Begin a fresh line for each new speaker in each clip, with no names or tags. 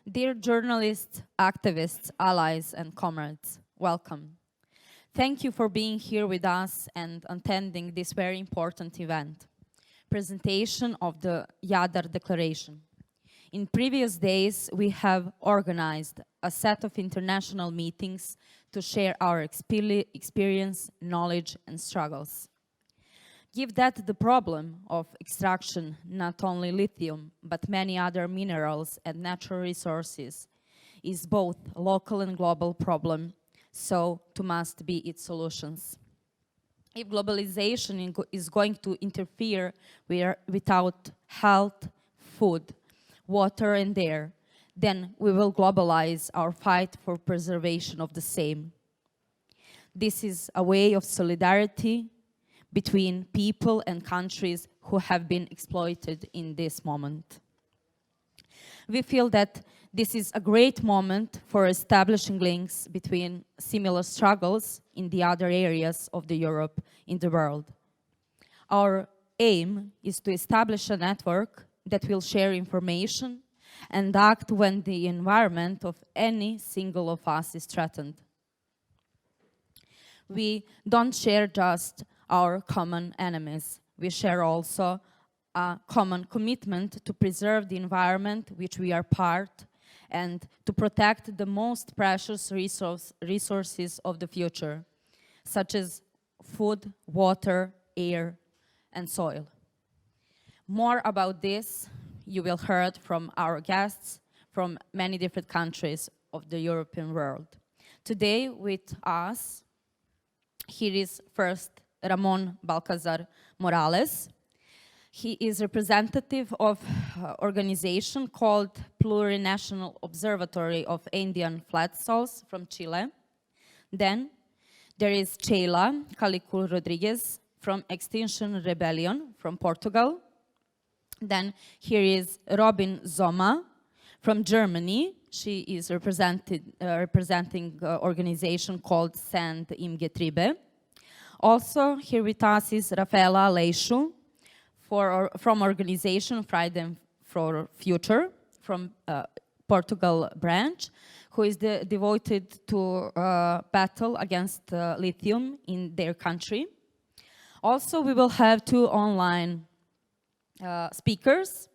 Dear journalists, activists, allies, and comrades, welcome. Thank you for being here with us and attending this very important event, presentation of the Jadar Declaration. In previous days, we have organized a set of international meetings to share our experience, knowledge, and struggles. Give that the problem of extraction, not only lithium, but many other minerals and natural resources, is both a local and global problem, so too must be its solutions. If globalization is going to interfere without health, food, water and air, then we will globalize our fight for preservation of the same. This is a way of solidarity between people and countries who have been exploited in this moment. We feel that this is a great moment for establishing links between similar struggles in the other areas of Europe in the world. Our aim is to establish a network that will share information and act when the environment of any single of us is threatened. We don't share just our common enemies. We share also a common commitment to preserve the environment which we are part and to protect the most precious resources of the future, such as food, water, air, and soil. More about this you will hear from our guests from many different countries of the European world. Today with us, here is first Ramon Balcazar Morales. He is representative of an organization called Plurinational Observatory of Andean Flat Sols from Chile. Then there is Sheila Calicu Rodriguez from Extinction Rebellion from Portugal. Then here is Robin Zoma from Germany. She is representing an organization called Sand im Getriebe. Also here with us is Rafaela Leixo from organization Friday for Future from Portugal branch, who is devoted to battle against lithium in their country. Also we will have two online speakers.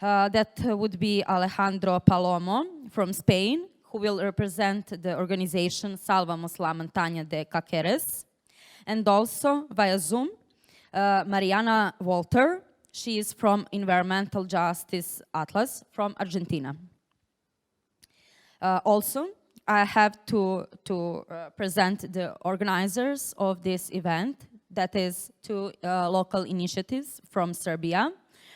That would be Alejandro Palomo from Spain, who will represent the organization Salvamos la Montaña de Caqueres. And also via Zoom, Mariana Walter. She is from Environmental Justice Atlas from Argentina. Also, I have to present the organizers of this event, that is two local initiatives from Serbia.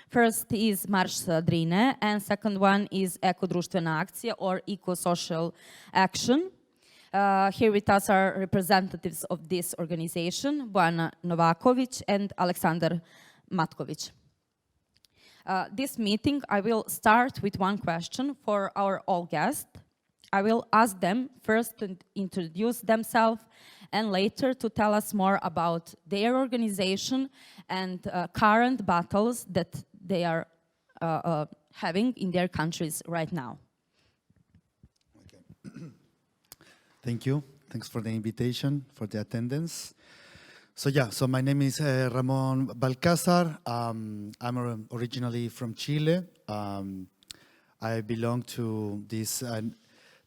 First is Marš Drine, and second one is Eko-društvena akcija, or Eco-Social Action. Here with us are representatives of this organization, Bojana Novaković and Aleksandar Matković. This meeting, I will start with one question for our all guests. I will ask them first to introduce themselves and later to tell us more about their organization and current battles that they are having in their countries right now.
Okay. Thank you. Thanks for the invitation, for the attendance. So my name is Ramon Balcazar. I'm originally from Chile. I belong to this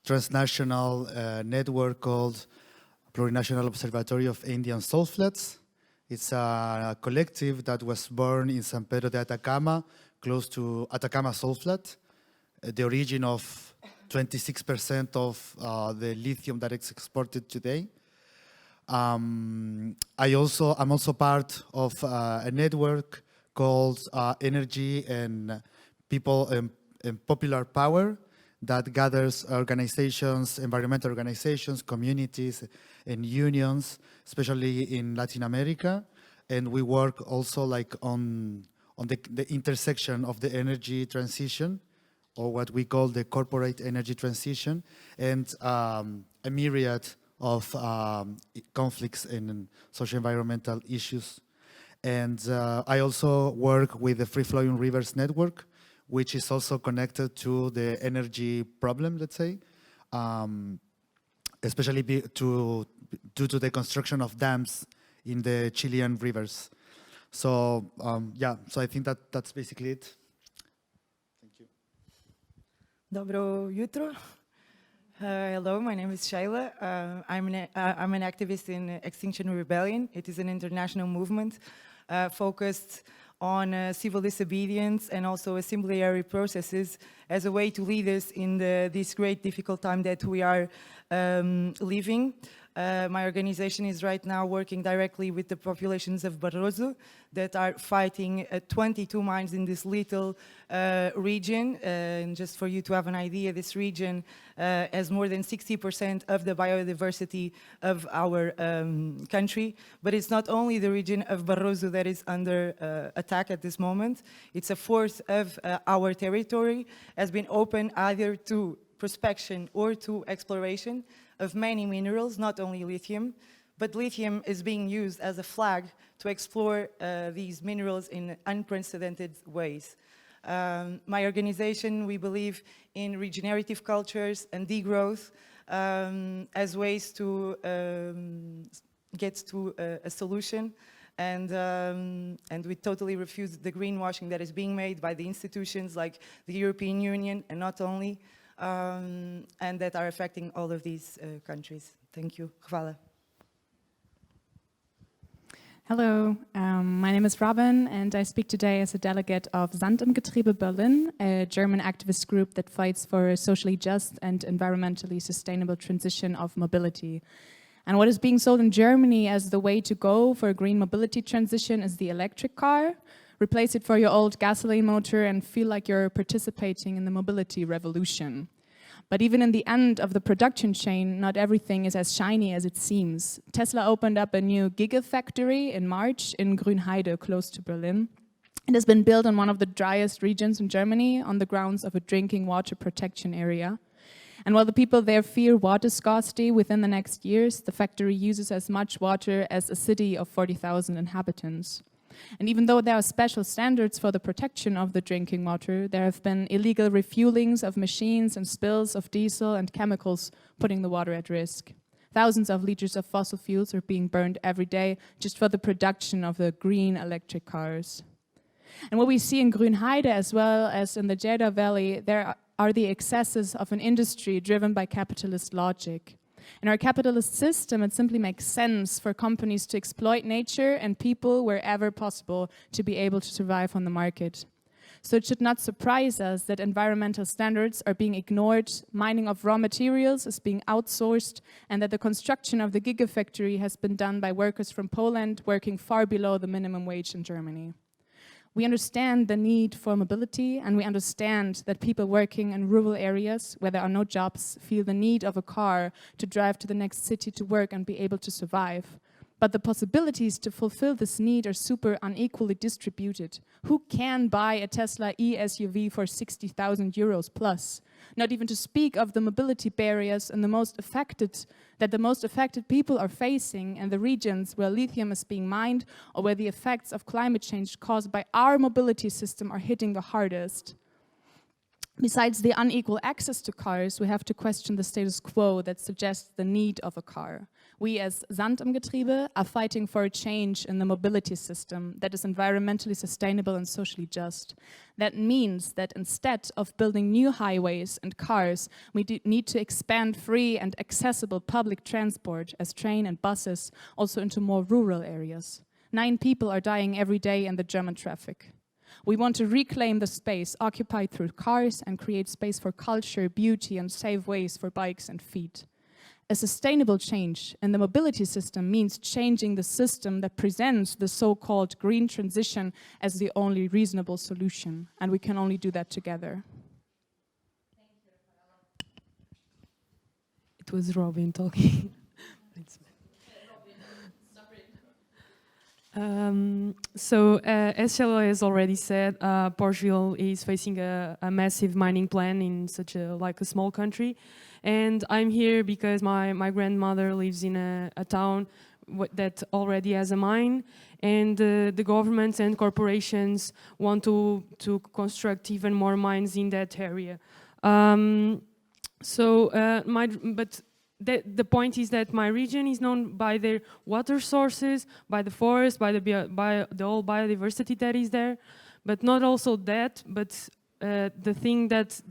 transnational network called Plurinational Observatory of Andean Salt Flats. It's a collective that was born in San Pedro de Atacama, close to Atacama Salt Flat, the origin of 26% of the lithium that is exported today. I'm also part of a network called Energy and People and Popular Power that gathers organizations, environmental organizations, communities, and unions, especially in Latin America. And we work also like on the intersection of the energy transition, or what we call the corporate energy transition, and a myriad of conflicts and social environmental issues. And I also work with the Free Flowing Rivers Network, which is also connected to the energy problem, let's say, especially due to the construction of dams in the Chilean rivers. So yeah, so I think that's basically it. Thank you.
Dobro jutro. Hello, my name is Shaila. I'm an activist in Extinction Rebellion. It is an international movement focused on civil disobedience and also assimilatory processes as a way to lead us in this great difficult time that we are living. My organization is right now working directly with the populations of Barroso that are fighting 22 mines in this little region. And just for you to have an idea, this region has more than 60% of the biodiversity of our country. But it's not only the region of Barroso that is under attack at this moment. It's a fourth of our territory has been open either to prospection or to exploration of many minerals, not only lithium, but lithium is being used as a flag to explore these minerals in unprecedented ways. My organization, we believe in regenerative cultures and degrowth as ways to get to a solution. And we totally refuse the greenwashing that is being made by the institutions like the European Union and not only, and that are affecting all of these countries. Thank you. Hvala.
Hello, my name is Robin and I speak today as a delegate of Sand im Getriebe Berlin, a German activist group that fights for a socially just and environmentally sustainable transition of mobility. And what is being sold in Germany as the way to go for a green mobility transition is the electric car. Replace it for your old gasoline motor and feel like you're participating in the mobility revolution. But even in the end of the production chain, not everything is as shiny as it seems. Tesla opened up a new gigafactory in March in Grünheide, close to Berlin. It has been built on one of the driest regions in Germany on the grounds of a drinking water protection area. And while the people there fear water scarcity within the next years, the factory uses as much water as a city of 40,000 inhabitants. And even though there are special standards for the protection of the drinking water, there have been illegal refuelings of machines and spills of diesel and chemicals putting the water at risk. Thousands of liters of fossil fuels are being burned every day just for the production of the green electric cars. And what we see in Grünheide as well as in the Jadar Valley, there are the excesses of an industry driven by capitalist logic. In our capitalist system, it simply makes sense for companies to exploit nature and people wherever possible to be able to survive on the market. So it should not surprise us that environmental standards are being ignored, mining of raw materials is being outsourced, and that the construction of the gigafactory has been done by workers from Poland working far below the minimum wage in Germany. We understand the need for mobility, and we understand that people working in rural areas where there are no jobs feel the need of a car to drive to the next city to work and be able to survive. But the possibilities to fulfill this need are super unequally distributed. Who can buy a Tesla e-SUV for 60,000 euros plus? Not even to speak of the mobility barriers and the most affected people are facing in the regions where lithium is being mined or where the effects of climate change caused by our mobility system are hitting the hardest. Besides the unequal access to cars, we have to question the status quo that suggests the need of a car. We as Sand im Getriebe are fighting for a change in the mobility system that is environmentally sustainable and socially just. That means that instead of building new highways and cars, we need to expand free and accessible public transport as train and buses also into more rural areas. 9 people are dying every day in the German traffic. We want to reclaim the space occupied through cars and create space for culture, beauty, and safe ways for bikes and feet. A sustainable change in the mobility system means changing the system that presents the so-called green transition as the only reasonable solution, and we can only do that together.
It was Robin talking. As Sheila has already said, Portugal is facing a massive mining plan in such a small country, and I'm here because my grandmother lives in a town that already has a mine, and the governments and corporations want to construct even more mines in that area. The point is that my region is known by their water sources, by the forest, by the whole biodiversity that is there, but not also that, but the thing that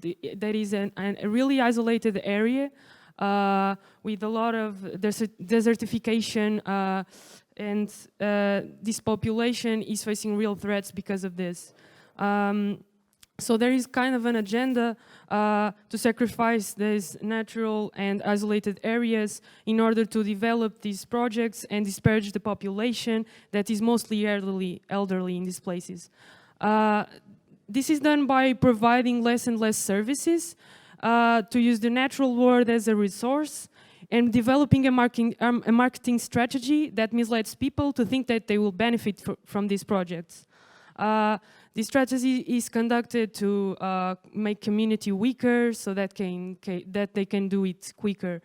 is a really isolated area with a lot of desertification, and this population is facing real threats because of this. So there is kind of an agenda to sacrifice these natural and isolated areas in order to develop these projects and disparage the population that is mostly elderly in these places. This is done by providing less and less services, to use the natural world as a resource, and developing a marketing strategy that misleads people to think that they will benefit from these projects. This strategy is conducted to make community weaker so that they can do it quicker.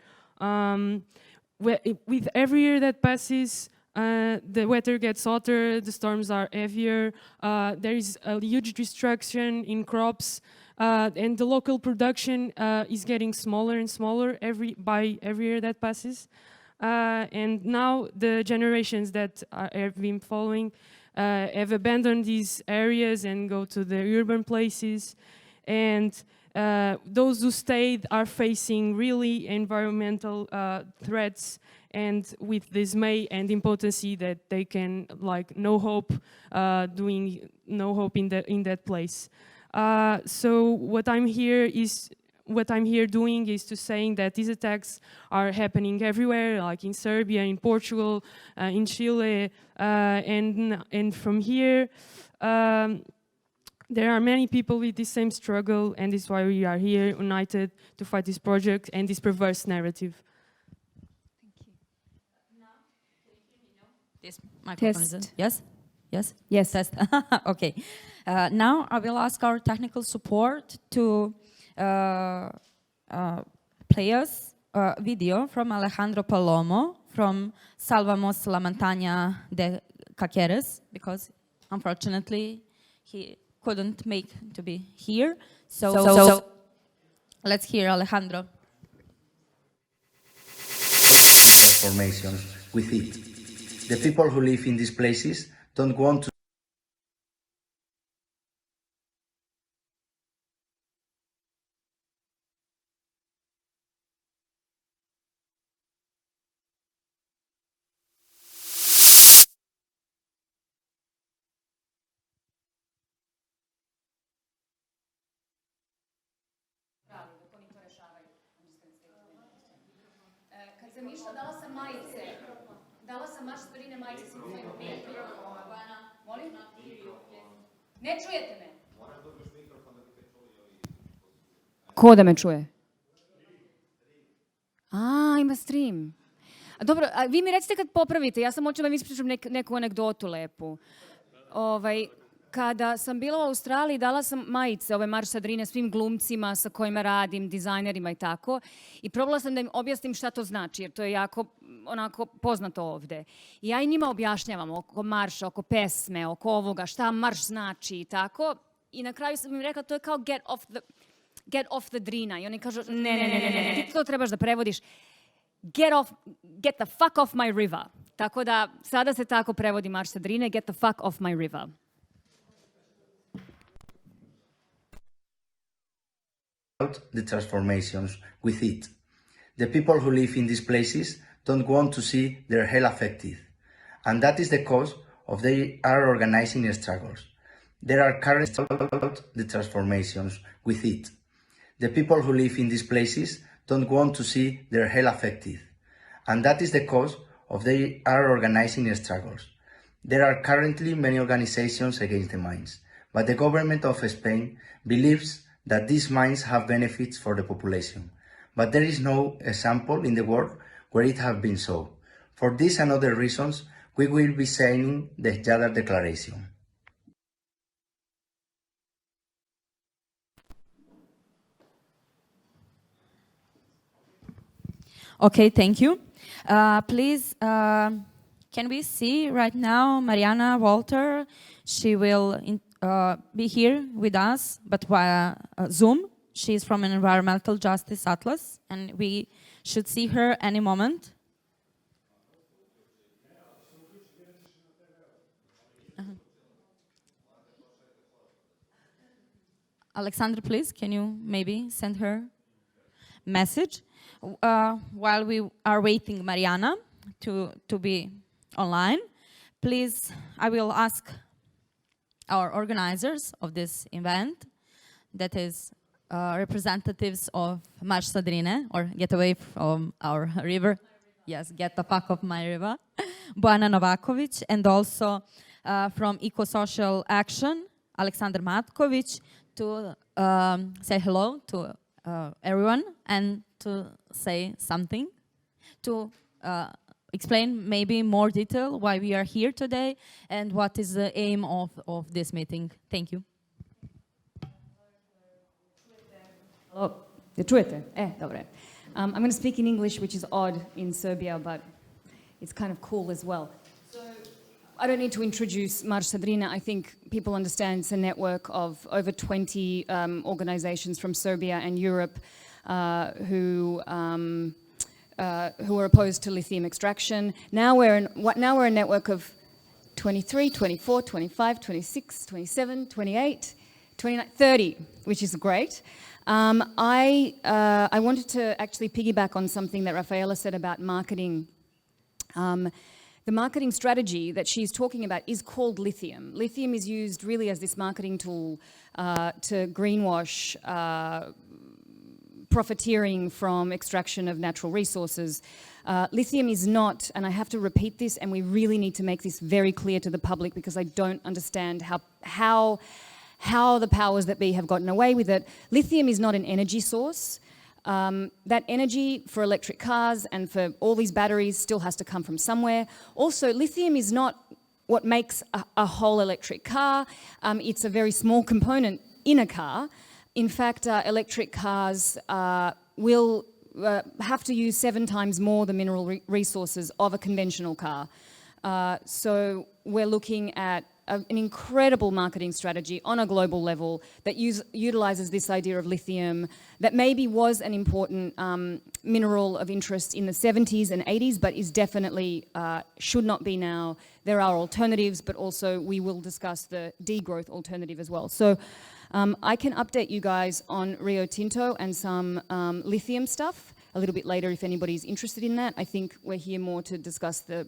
With every year that passes, the weather gets hotter, the storms are heavier, there is a huge destruction in crops, and the local production is getting smaller and smaller every year that passes. And now the generations that have been following have abandoned these areas and go to the urban places. And those who stayed are facing really environmental threats, and with dismay and impotency that they can, like, no hope in that place. So what I'm here doing is to saying that these attacks are happening everywhere, like in Serbia, in Portugal, in Chile, and from here. There are many people with the same struggle, and this is why we are here, united to fight this project and this perverse narrative.
This microphone is on.
Test.
Yes? Yes?
Yes.
Test. Okay. Now I will ask our technical support to play us a video from Alejandro Palomo from Salvamos la Montaña de Caqueres, because unfortunately he couldn't make to be here. So let's hear Alejandro.
Transformations with it. The people who live in these places don't want to
Kad sam išla, dala sam majice. Dala sam maštorine majice svim svojim prijateljima. Molim? Ne čujete me? Ko da me čuje? Ima stream. Dobro, a vi mi recite kad popravite. Ja sam hoću da vam ispričam neku anegdotu lepu. Kada sam bila u Australiji, dala sam majice, ove marš Sadrine, svim glumcima sa kojima radim, dizajnerima i tako. I probala sam da im objasnim šta to znači, jer to je jako onako poznato ovde. I ja i njima objašnjavam oko marša, oko pesme, oko ovoga, šta marš znači i tako. I na kraju sam im rekla, to je kao get off the Drina. I oni kažu, ne, ti to trebaš da prevodiš. Get the fuck off my river. Tako da sada se tako prevodi marš Sadrine, get the fuck off my river.
the transformations with it. The people who live in these places don't want to see their health affected, and that is the cause of they are organizing struggles. There are current the transformations with it. The people who live in these places don't want to see their health affected, and that is the cause of they are organizing struggles. There are currently many organizations against the mines, but the government of Spain believes that these mines have benefits for the population, but there is no example in the world where it has been so. For this and other reasons, we will be signing the Jadar Declaration.
Okay, thank you. Please can we see right now Mariana Walter? She will be here with us, but via Zoom. She's from an Environmental Justice Atlas, and we should see her any moment. Alexandra, please, can you maybe send her message? While we are waiting Mariana to be online, please, I will ask our organizers of this event, that is representatives of Marsh Sadrine, or Get Away from Our River, yes, Get the Fuck Off My River, Bojana Novakovic, and also from Eco-Social Action, Aleksandar Matkovic, to say hello to everyone and to say something, to explain maybe more detail why we are here today and what is the aim of this meeting. Thank you.
Hello, jel čujete? Dobre. I'm going to speak in English, which is odd in Serbia, but it's kind of cool as well. I don't need to introduce Marš Sadrina. I think people understand it's a network of over 20 organizations from Serbia and Europe who are opposed to lithium extraction. Now we're a network of 23, 24, 25, 26, 27, 28, 29, 30, which is great. I wanted to actually piggyback on something that Rafaela said about marketing. The marketing strategy that she's talking about is called Lithium. Lithium is used really as this marketing tool to greenwash profiteering from extraction of natural resources. Lithium is not, and I have to repeat this, and we really need to make this very clear to the public because I don't understand how the powers that be have gotten away with it. Lithium is not an energy source. That energy for electric cars and for all these batteries still has to come from somewhere. Also, lithium is not what makes a whole electric car. It's a very small component in a car. In fact, electric cars will have to use 7 times more the mineral resources of a conventional car. So we're looking at an incredible marketing strategy on a global level that utilizes this idea of lithium that maybe was an important mineral of interest in the 70s and 80s, but is definitely should not be now. There are alternatives, but also we will discuss the degrowth alternative as well. So I can update you guys on Rio Tinto and some lithium stuff a little bit later if anybody's interested in that. I think we're here more to discuss the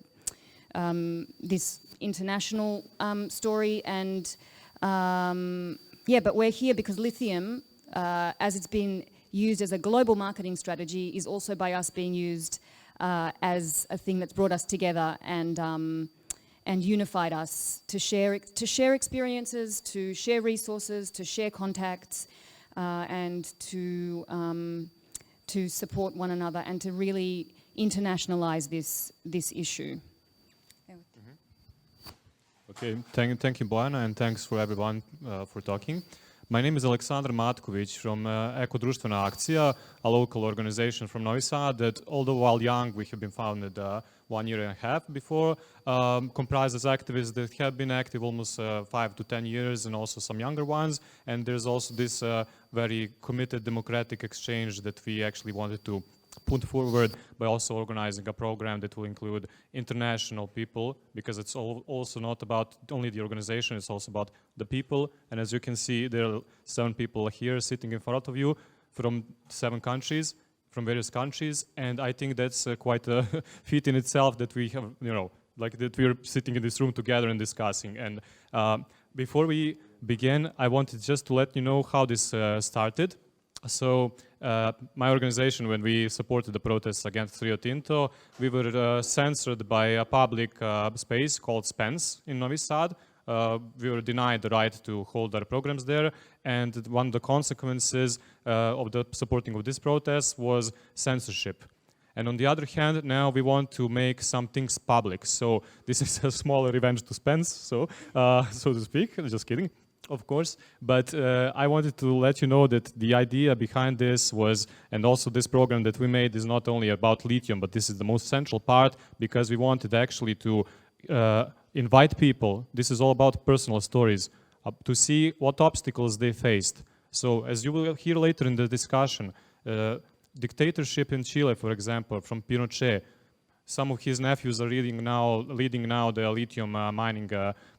this international story, and yeah, but we're here because lithium, as it's been used as a global marketing strategy, is also by us being used as a thing that's brought us together and unified us to share experiences, to share resources, to share contacts, and to support one another and to really internationalize this issue.
Okay, thank you, Bojana, and thanks for everyone for talking. My name is Aleksandar Matkovic from Eko Društvena Akcija, a local organization from Novi Sad that, although while young, we have been founded 1 year and a half before, comprises activists that have been active almost 5 to 10 years, and also some younger ones. And there's also this very committed democratic exchange that we actually wanted to put forward by also organizing a program that will include international people, because it's also not about only the organization, it's also about the people. And as you can see, there are 7 people here sitting in front of you from 7 countries, from various countries, and I think that's quite a feat in itself that we have, like that we're sitting in this room together and discussing. And before we begin, I wanted just to let you know how this started. So my organization, when we supported the protests against Rio Tinto, we were censored by a public space called Spence in Novi Sad. We were denied the right to hold our programs there, and one of the consequences of the supporting of this protest was censorship. And on the other hand, now we want to make some things public. So this is a small revenge to Spence, so to speak. Just kidding. of course, but I wanted to let you know that the idea behind this was, and also this program that we made is not only about lithium, but this is the most central part because we wanted actually to invite people, this is all about personal stories, to see what obstacles they faced. So as you will hear later in the discussion, dictatorship in Chile, for example, from Pinochet, some of his nephews are leading now the lithium mining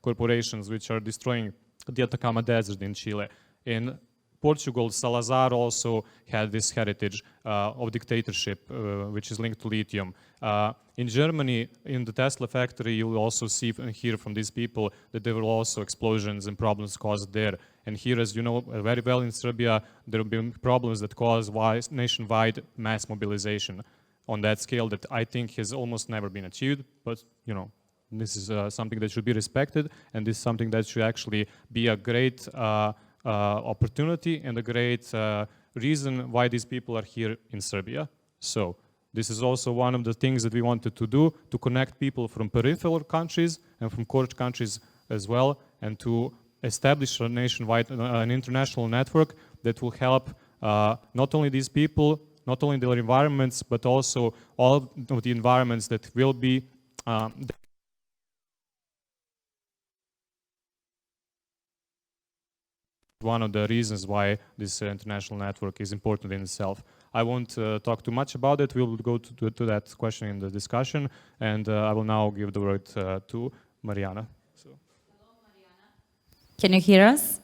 corporations, which are destroying the Atacama Desert in Chile. In Portugal, Salazar also had this heritage of dictatorship, which is linked to lithium. In Germany, in the Tesla factory, you will also see and hear from these people that there were also explosions and problems caused there. And here, as you know very well, in Serbia, there have been problems that cause nationwide mass mobilization on that scale that I think has almost never been achieved, but you know, this is something that should be respected, and this is something that should actually be a great opportunity and a great reason why these people are here in Serbia. So this is also one of the things that we wanted to do, to connect people from peripheral countries and from core countries as well, and to establish a nationwide, an international network that will help not only these people, not only their environments, but also all of the environments that will be one of the reasons why this international network is important in itself. I won't talk too much about it. We'll go to that question in the discussion, and I will now give the word to Mariana. So.
Hello, Mariana. Can you hear us?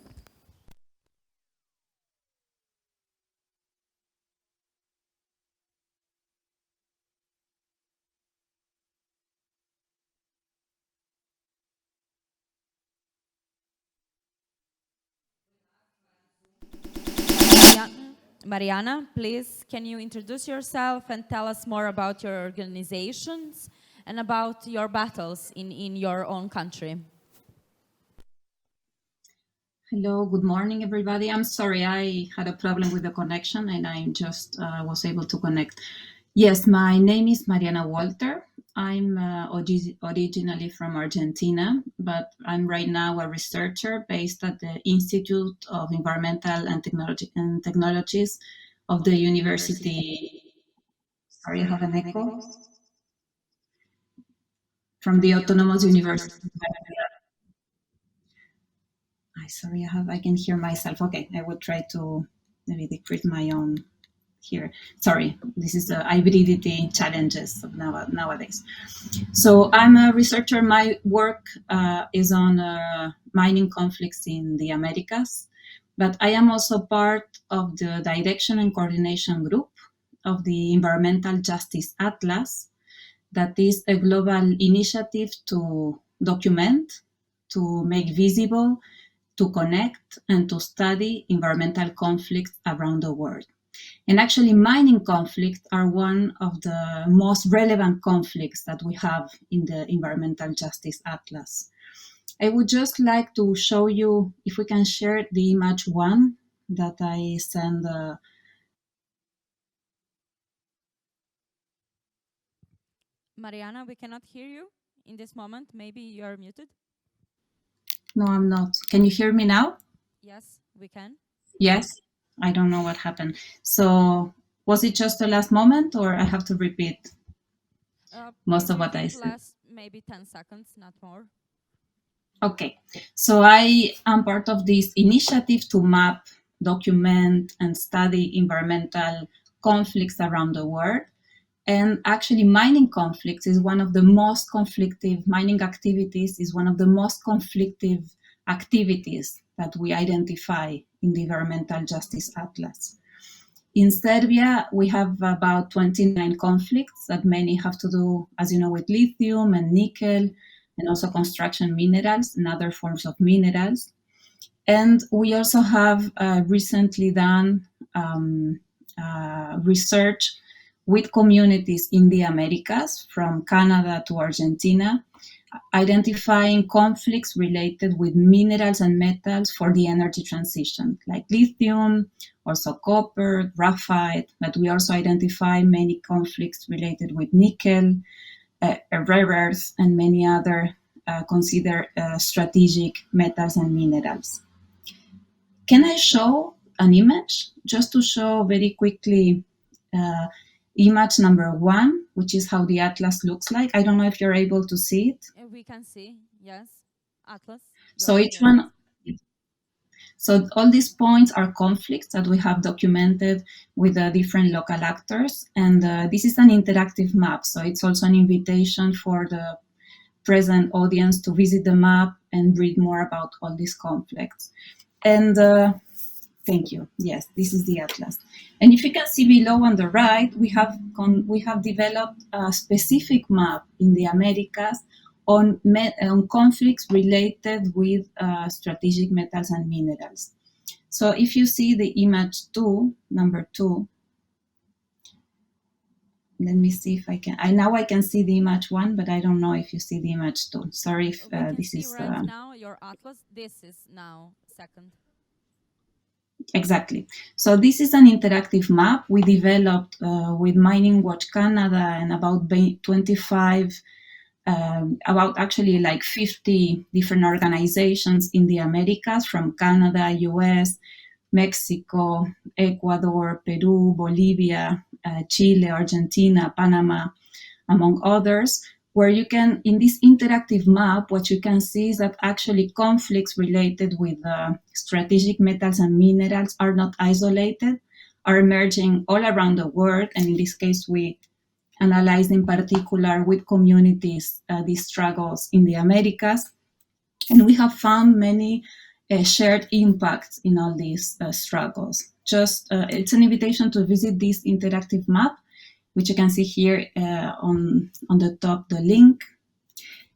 Mariana, please, can you introduce yourself and tell us more about your organizations and about your battles in your own country?
Hello, good morning, everybody. I'm sorry, I had a problem with the connection and I just was able to connect. Yes, my name is Mariana Walter. I'm originally from Argentina, but I'm right now a researcher based at the Institute of Environmental and Technologies of the University. Sorry, I have an echo. From the Autonomous University. Sorry, I can hear myself. Okay, I will try to maybe decrease my own here. Sorry, this is the hybridity challenges of nowadays. So I'm a researcher. My work is on mining conflicts in the Americas, but I am also part of the direction and coordination group of the Environmental Justice Atlas, that is a global initiative to document, to make visible, to connect, and to study environmental conflicts around the world. And actually, mining conflicts are one of the most relevant conflicts that we have in the Environmental Justice Atlas. I would just like to show you, if we can share the image one that I send.
Mariana, we cannot hear you in this moment. Maybe you are muted.
No, I'm not. Can you hear me now?
Yes, we can.
Yes. I don't know what happened. So was it just the last moment, or I have to repeat most of what I said?
Last maybe 10 seconds, not more.
Okay. So I am part of this initiative to map, document, and study environmental conflicts around the world. And actually, mining conflicts is one of the most conflictive, mining activities is one of the most conflictive activities that we identify in the Environmental Justice Atlas. In Serbia, we have about 29 conflicts that many have to do, as you know, with lithium and nickel, and also construction minerals and other forms of minerals. And we also have recently done research with communities in the Americas, from Canada to Argentina, identifying conflicts related with minerals and metals for the energy transition, like lithium, also copper, graphite, but we also identify many conflicts related with nickel, rare earths, and many other considered strategic metals and minerals. Can I show an image just to show very quickly image number 1, which is how the atlas looks like? I don't know if you're able to see it.
We can see, yes, atlas.
So each one, so all these points are conflicts that we have documented with different local actors. And this is an interactive map. So it's also an invitation for the present audience to visit the map and read more about all these conflicts. And thank you. Yes, this is the atlas. And if you can see below on the right, we have developed a specific map in the Americas on conflicts related with strategic metals and minerals. So if you see the image 2, number 2, let me see if I can. Now I can see the image 1, but I don't know if you see the image 2. Sorry if this is.
Right now your atlas. This is now second.
Exactly. So this is an interactive map we developed with Mining Watch Canada and about 25, about actually like 50 different organizations in the Americas from Canada, US, Mexico, Ecuador, Peru, Bolivia, Chile, Argentina, Panama, among others, where you can, in this interactive map, what you can see is that actually conflicts related with strategic metals and minerals are not isolated, are emerging all around the world. And in this case, we analyzed in particular with communities these struggles in the Americas. And we have found many shared impacts in all these struggles. It's an invitation to visit this interactive map, which you can see here on the top, the link.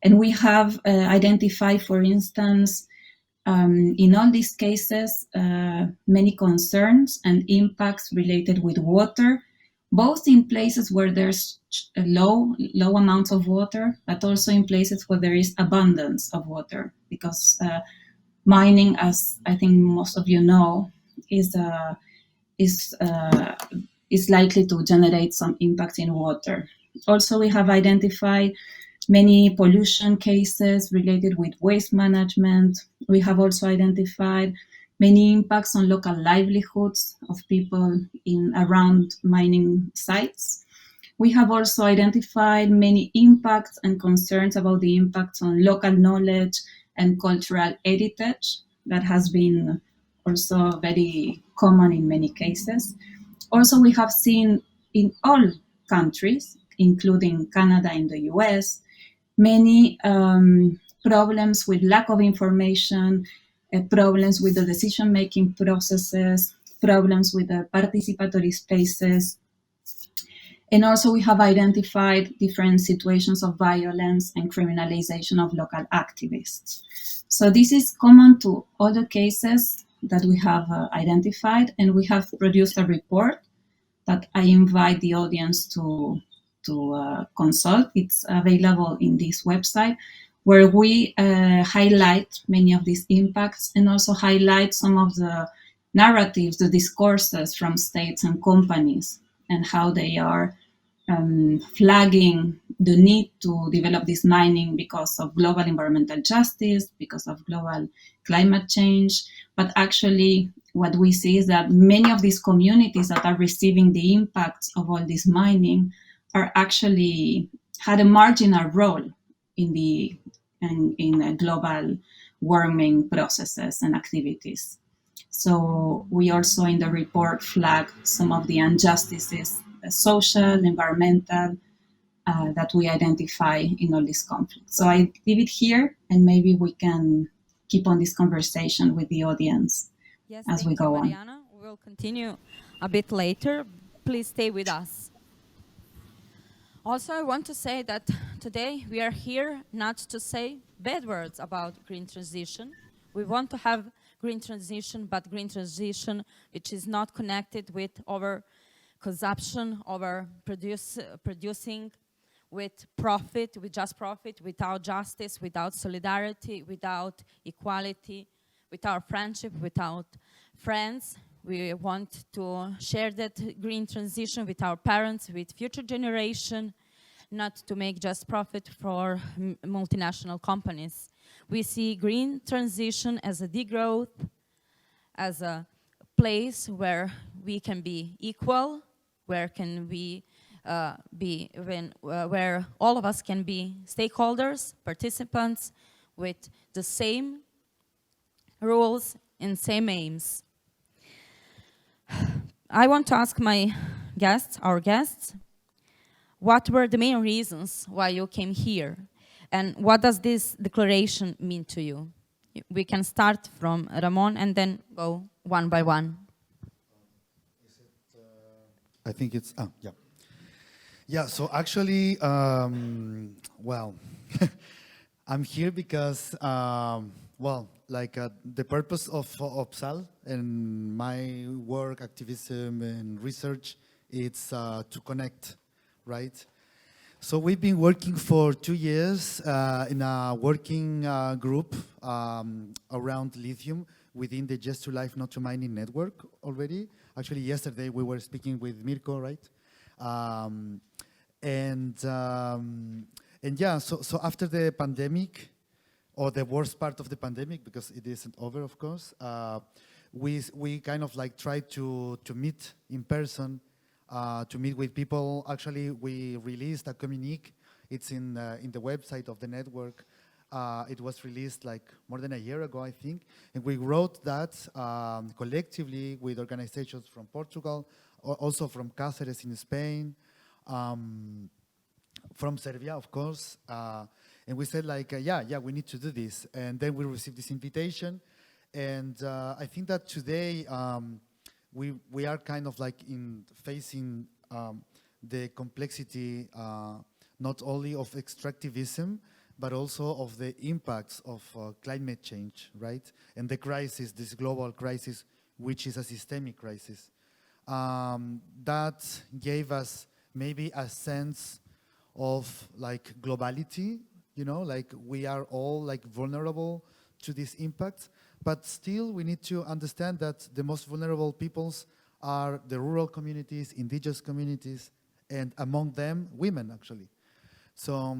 And we have identified, for instance, in all these cases, many concerns and impacts related with water, both in places where there's low amounts of water, but also in places where there is abundance of water, because mining, as I think most of you know, is likely to generate some impact in water. Also, we have identified many pollution cases related with waste management. We have also identified many impacts on local livelihoods of people around mining sites. We have also identified many impacts and concerns about the impacts on local knowledge and cultural heritage that has been also very common in many cases. Also, we have seen in all countries, including Canada and the US, many problems with lack of information, problems with the decision-making processes, problems with the participatory spaces. And also we have identified different situations of violence and criminalization of local activists. So this is common to all the cases that we have identified, and we have produced a report that I invite the audience to consult. It's available in this website, where we highlight many of these impacts and also highlight some of the narratives, the discourses from states and companies, and how they are flagging the need to develop this mining because of global environmental justice, because of global climate change. But actually, what we see is that many of these communities that are receiving the impacts of all this mining are actually had a marginal role in global warming processes and activities. So we also in the report flag some of the injustices, social, environmental, that we identify in all these conflicts. So I leave it here, and maybe we can keep on this conversation with the audience as we go on.
Mariana. We'll continue a bit later. Please stay with us. Also, I want to say that today we are here not to say bad words about green transition. We want to have green transition, but green transition which is not connected with our consumption, our producing with profit, with just profit, without justice, without solidarity, without equality, without friendship, without friends. We want to share that green transition with our parents, with future generation, not to make just profit for multinational companies. We see green transition as a degrowth, as a place where we can be equal, where can we where all of us can be stakeholders, participants, with the same rules and same aims. I want to ask our guests, what were the main reasons why you came here? And what does this declaration mean to you? We can start from Ramon and then go one by one.
I think it's, yeah. Yeah, so actually, well, I'm here because, well, like the purpose of OPSAL and my work, activism, and research, it's to connect, right? So we've been working for 2 years in a working group around lithium within the Just to Life, Not to Mining network already. Actually, yesterday we were speaking with Mirko, right? And yeah, so after the pandemic, or the worst part of the pandemic, because it isn't over, of course, we kind of like tried to meet in person, to meet with people. Actually, we released a communique. It's in the website of the network. It was released like more than a year ago, I think. And we wrote that collectively with organizations from Portugal, also from Cáceres in Spain, from Serbia, of course. And we said like, yeah, we need to do this. And then we received this invitation. And I think that today we are kind of like facing the complexity not only of extractivism, but also of the impacts of climate change, right? And the crisis, this global crisis, which is a systemic crisis. That gave us maybe a sense of like globality, you know, like we are all like vulnerable to these impacts, but still we need to understand that the most vulnerable peoples are the rural communities, indigenous communities, and among them, women actually. So,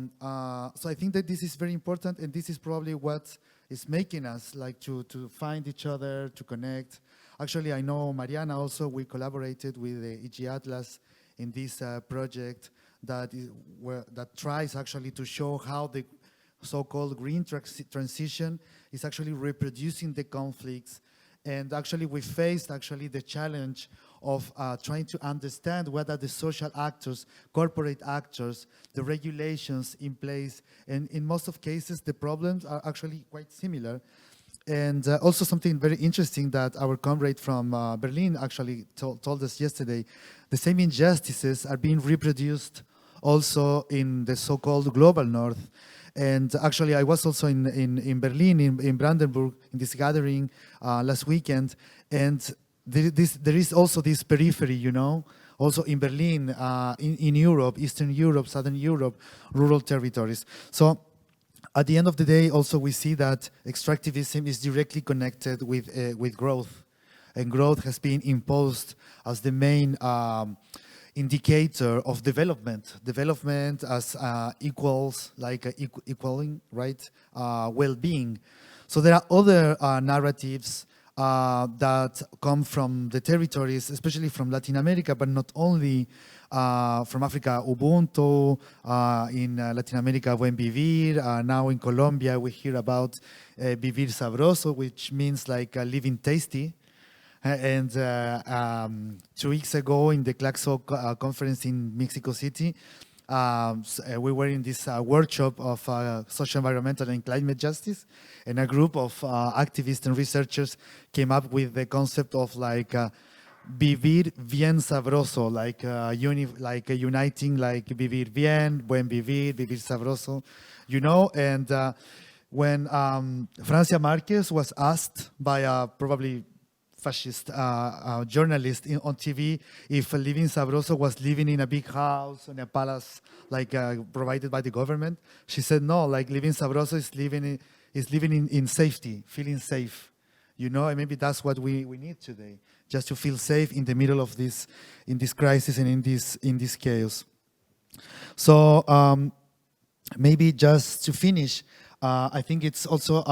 so I think that this is very important, and this is probably what is making us like to find each other, to connect. Actually, I know Mariana also, we collaborated with the EG Atlas in this project that tries actually to show how the so-called green transition is actually reproducing the conflicts. And actually we faced actually the challenge of trying to understand what are the social actors, corporate actors, the regulations in place. And in most of cases, the problems are actually quite similar. And also something very interesting that our comrade from Berlin actually told us yesterday, the same injustices are being reproduced also in the so-called global north. And actually I was also in Berlin, in Brandenburg, in this gathering last weekend, and there is also this periphery, you know, also in Berlin, in Europe, Eastern Europe, Southern Europe, rural territories. So at the end of the day, also we see that extractivism is directly connected with growth, and growth has been imposed as the main indicator of development. Development as equals, like equaling, right, well-being. So there are other narratives that come from the territories, especially from Latin America, but not only from Africa, Ubuntu, in Latin America, Buen Vivir, now in Colombia we hear about Vivir Sabroso, which means like living tasty. And 2 weeks ago in the Claxo conference in Mexico City, we were in this workshop of social, environmental, and climate justice, and a group of activists and researchers came up with the concept of like vivir bien sabroso, like uniting, like vivir bien, buen vivir, vivir sabroso, you know. And when Francia Marquez was asked by a probably fascist journalist on TV if living sabroso was living in a big house, in a palace, like provided by the government, she said no, like living sabroso is living in safety, feeling safe, you know. And maybe that's what we need today, just to feel safe in the middle of this, in this crisis and in this chaos. So maybe just to finish, I think it's also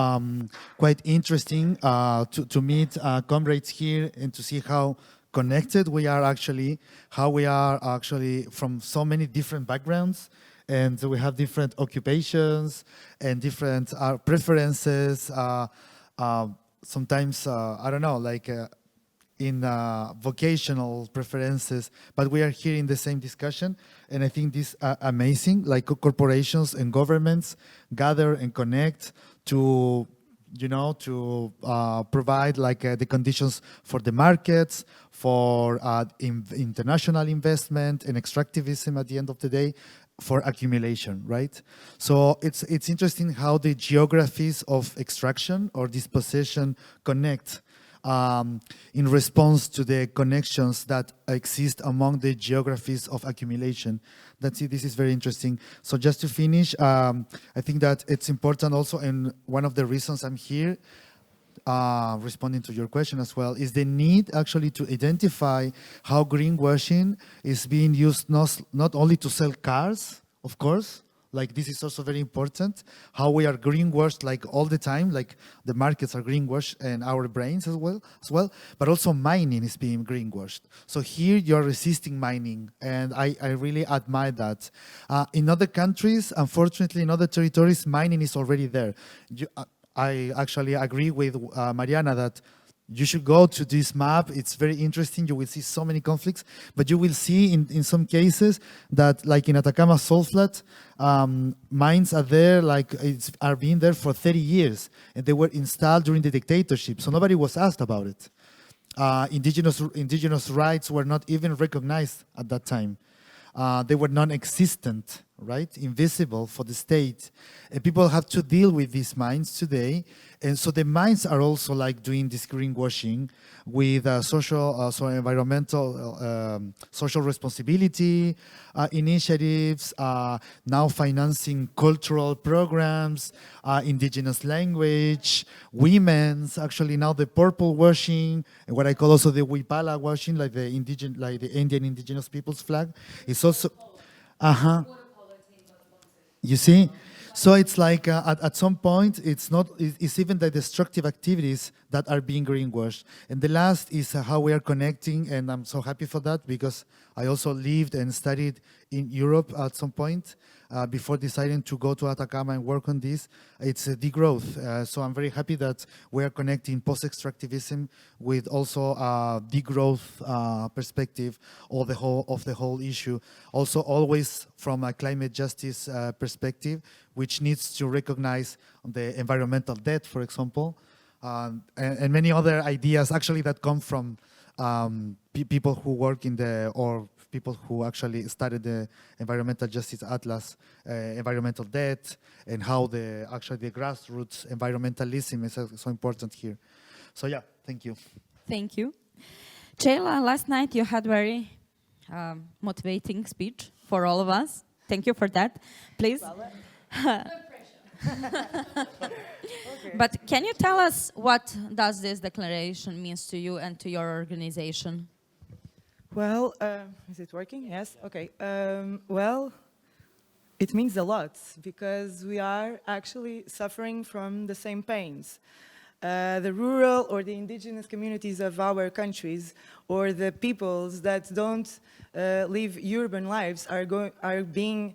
quite interesting to meet comrades here and to see how connected we are actually, how we are actually from so many different backgrounds, and we have different occupations and different preferences. Sometimes, I don't know, like in vocational preferences, but we are here in the same discussion, and I think this is amazing, like corporations and governments gather and connect to, you know, to provide like the conditions for the markets, for international investment and extractivism at the end of the day, for accumulation, right? So it's interesting how the geographies of extraction or dispossession connect in response to the connections that exist among the geographies of accumulation. This is very interesting. So just to finish, I think that it's important also, and one of the reasons I'm here, responding to your question as well, is the need actually to identify how greenwashing is being used not only to sell cars, of course, like this is also very important, how we are greenwashed like all the time, like the markets are greenwashed and our brains as well, but also mining is being greenwashed. So here you're resisting mining, and I really admire that. In other countries, unfortunately, in other territories, mining is already there. I actually agree with Mariana that you should go to this map. It's very interesting. You will see so many conflicts, but you will see in some cases that, like in Atacama Salt Flat, mines are there, like are being there for 30 years, and they were installed during the dictatorship, so nobody was asked about it. Indigenous rights were not even recognized at that time. They were non-existent, right? Invisible for the state. And people have to deal with these mines today. And so the mines are also like doing this greenwashing with environmental, social responsibility initiatives, now financing cultural programs, indigenous language, women's, actually now the purple washing, and what I call also the Wipala washing, like the Indian indigenous people's flag. It's also, you see? So it's like at some point, it's even the destructive activities that are being greenwashed. And the last is how we are connecting, and I'm so happy for that because I also lived and studied in Europe at some point before deciding to go to Atacama and work on this. It's degrowth. So I'm very happy that we are connecting post-extractivism with also degrowth perspective of the whole issue. Also always from a climate justice perspective, which needs to recognize the environmental debt, for example, and many other ideas actually that come from people who work in or people who actually started the Environmental Justice Atlas, environmental debt, and how the grassroots environmentalism is so important here. So yeah, thank you.
Thank you. Sheila, last night you had very motivating speech for all of us. Thank you for that. Please. But can you tell us what does this declaration means to you and to your organization?
Well, is it working? Yes, okay. Well, it means a lot because we are actually suffering from the same pains. The rural or the indigenous communities of our countries, or the peoples that don't live urban lives, are being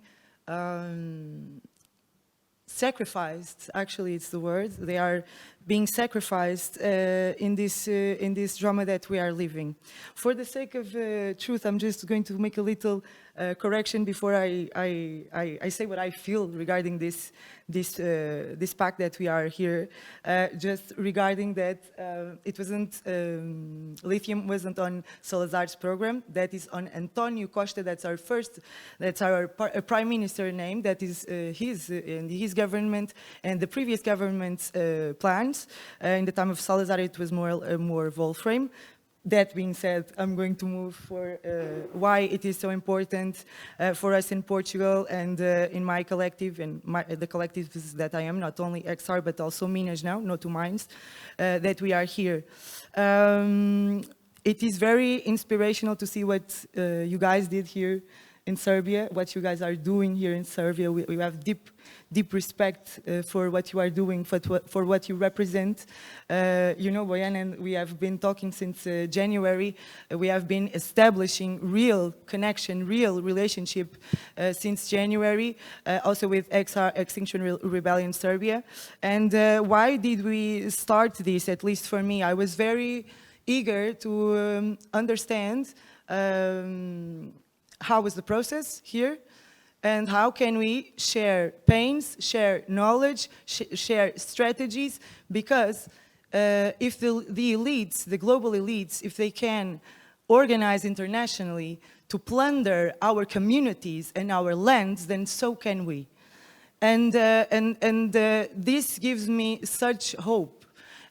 sacrificed. Actually, it's the word. They are being sacrificed in this drama that we are living. For the sake of truth, I'm just going to make a little correction before I say what I feel regarding this pact that we are here. Just regarding that, it wasn't Lithium wasn't on Salazar's program. That is on Antonio Costa. That's our prime minister name. That is his government and the previous government's plans. In the time of Salazar, it was more Wolfram. That being said, I'm going to move for why it is so important for us in Portugal and in my collective and the collectives that I am, not only XR but also Minas now, not two mines, that we are here. It is very inspirational to see what you guys did here in Serbia, what you guys are doing here in Serbia. We have deep respect for what you are doing, for what you represent. You know, Bojana and we have been talking since January. We have been establishing real connection, real relationship since January, also with Extinction Rebellion Serbia. And why did we start this? At least for me, I was very eager to understand how was the process here, and how can we share pains, share knowledge, share strategies, because if the elites, the global elites, if they can organize internationally to plunder our communities and our lands, then so can we. And this gives me such hope.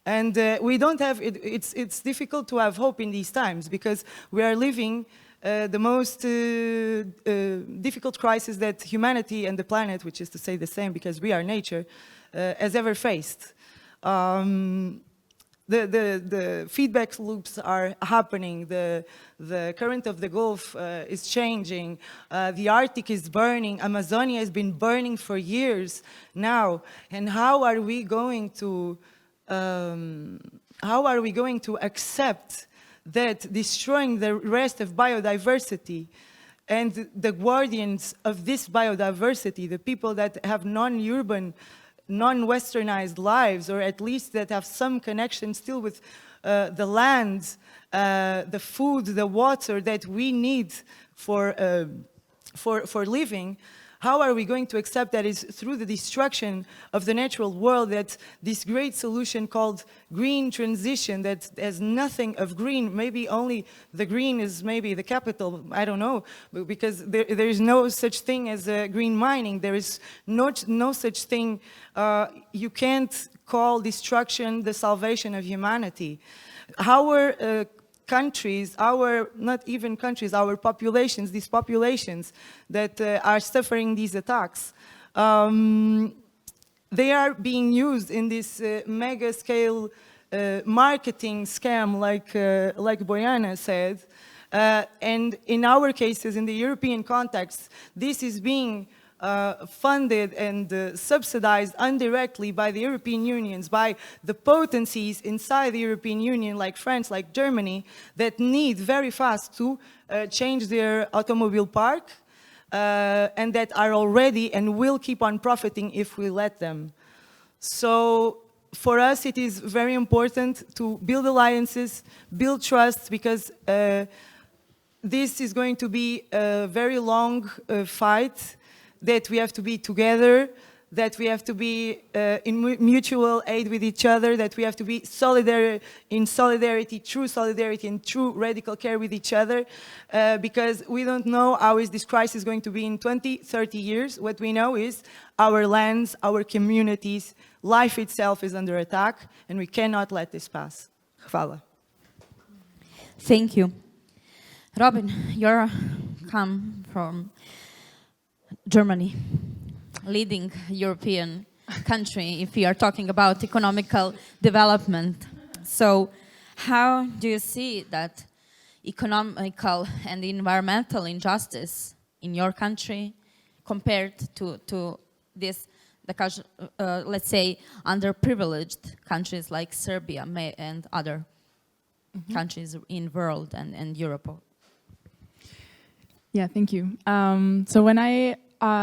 And we don't have, it's difficult to have hope in these times, because we are living the most difficult crisis that humanity and the planet, which is to say the same because we are nature, has ever faced. The feedback loops are happening, the current of the Gulf is changing, the Arctic is burning, Amazonia has been burning for years now, and how are we going to accept that destroying the rest of biodiversity and the guardians of this biodiversity, the people that have non-urban, non-westernized lives, or at least that have some connection still with the land, the food, the water that we need for living, how are we going to accept that it's through the destruction of the natural world that this great solution called green transition that has nothing of green, maybe only the green is maybe the capital, I don't know, because there is no such thing as green mining, there is no such thing, you can't call destruction the salvation of humanity. Our countries, not even countries, our populations, these populations that are suffering these attacks, they are being used in this mega scale marketing scam, like Bojana said. And in our cases, in the European context, this is being funded and subsidized indirectly by the European Unions, by the potencies inside the European Union, like France, like Germany, that need very fast to change their automobile park, and that are already and will keep on profiting if we let them. So for us, it is very important to build alliances, build trust, because this is going to be a very long fight, that we have to be together, that we have to be in mutual aid with each other, that we have to be in solidarity, true solidarity and true radical care with each other, because we don't know how is this crisis going to be in 20, 30 years. What we know is our lands, our communities, life itself is under attack, and we cannot let this pass. Hvala.
Thank you. Robin, you're come from Germany, leading European country, if we are talking about economical development. So how do you see that economical and environmental injustice in your country compared to this, let's say, underprivileged countries like Serbia and other countries in the world and Europe?
Yeah, thank you. So when I